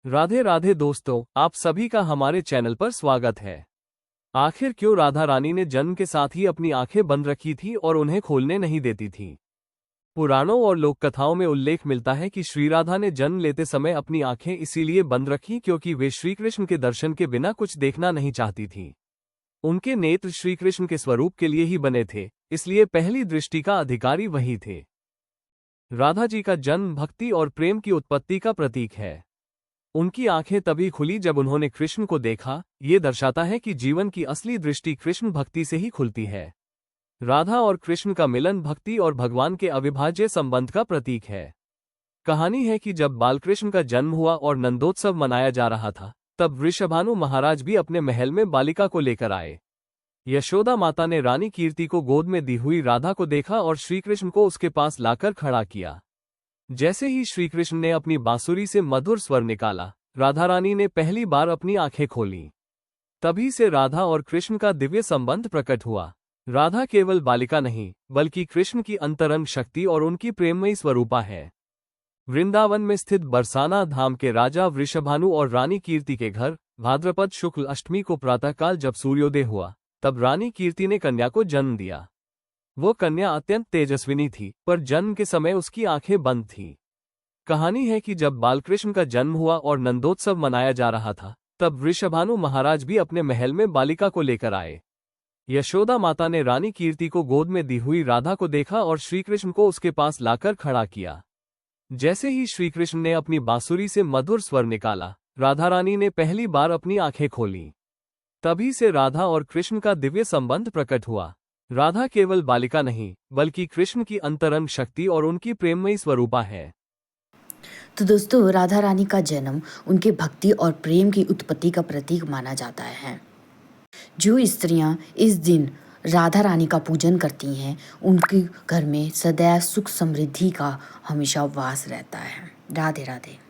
राधे राधे दोस्तों, आप सभी का हमारे चैनल पर स्वागत है। आखिर क्यों राधा रानी ने जन्म के साथ ही अपनी आंखें बंद रखी थी और उन्हें खोलने नहीं देती थी? पुराणों और लोक कथाओं में उल्लेख मिलता है कि श्री राधा ने जन्म लेते समय अपनी आंखें इसीलिए बंद रखी क्योंकि वे श्री कृष्ण के दर्शन के बिना कुछ देखना नहीं चाहती थीं। उनके नेत्र श्री कृष्ण के स्वरूप के लिए ही बने थे, इसलिए पहली दृष्टि का अधिकारी वही थे। राधा जी का जन्म भक्ति और प्रेम की उत्पत्ति का प्रतीक है। उनकी आंखें तभी खुली जब उन्होंने कृष्ण को देखा। ये दर्शाता है कि जीवन की असली दृष्टि कृष्ण भक्ति से ही खुलती है। राधा और कृष्ण का मिलन भक्ति और भगवान के अविभाज्य संबंध का प्रतीक है। कहानी है कि जब बालकृष्ण का जन्म हुआ और नंदोत्सव मनाया जा रहा था, तब वृषभानु महाराज भी अपने महल में बालिका को लेकर आए। यशोदा माता ने रानी कीर्ति को गोद में दी हुई राधा को देखा और श्रीकृष्ण को उसके पास लाकर खड़ा किया। जैसे ही श्रीकृष्ण ने अपनी बांसुरी से मधुर स्वर निकाला, राधा रानी ने पहली बार अपनी आंखें खोली। तभी से राधा और कृष्ण का दिव्य संबंध प्रकट हुआ। राधा केवल बालिका नहीं, बल्कि कृष्ण की अंतरंग शक्ति और उनकी प्रेममयी स्वरूपा है। वृंदावन में स्थित बरसाना धाम के राजा वृषभानु और रानी कीर्ति के घर भाद्रपद शुक्ल अष्टमी को प्रातःकाल जब सूर्योदय हुआ, तब रानी कीर्ति ने कन्या को जन्म दिया। वो कन्या अत्यंत तेजस्विनी थी, पर जन्म के समय उसकी आंखें बंद थीं। कहानी है कि जब बालकृष्ण का जन्म हुआ और नंदोत्सव मनाया जा रहा था, तब वृषभानु महाराज भी अपने महल में बालिका को लेकर आए। यशोदा माता ने रानी कीर्ति को गोद में दी हुई राधा को देखा और श्रीकृष्ण को उसके पास लाकर खड़ा किया। जैसे ही श्रीकृष्ण ने अपनी बांसुरी से मधुर स्वर निकाला, राधा रानी ने पहली बार अपनी आंखें खोली। तभी से राधा और कृष्ण का दिव्य संबंध प्रकट हुआ। राधा केवल बालिका नहीं, बल्कि कृष्ण की अंतरंग शक्ति और उनकी प्रेममयी स्वरूपा है। तो दोस्तों, राधा रानी का जन्म उनके भक्ति और प्रेम की उत्पत्ति का प्रतीक माना जाता है। जो स्त्रियां इस दिन राधा रानी का पूजन करती हैं, उनके घर में सदैव सुख समृद्धि का हमेशा वास रहता है। राधे राधे।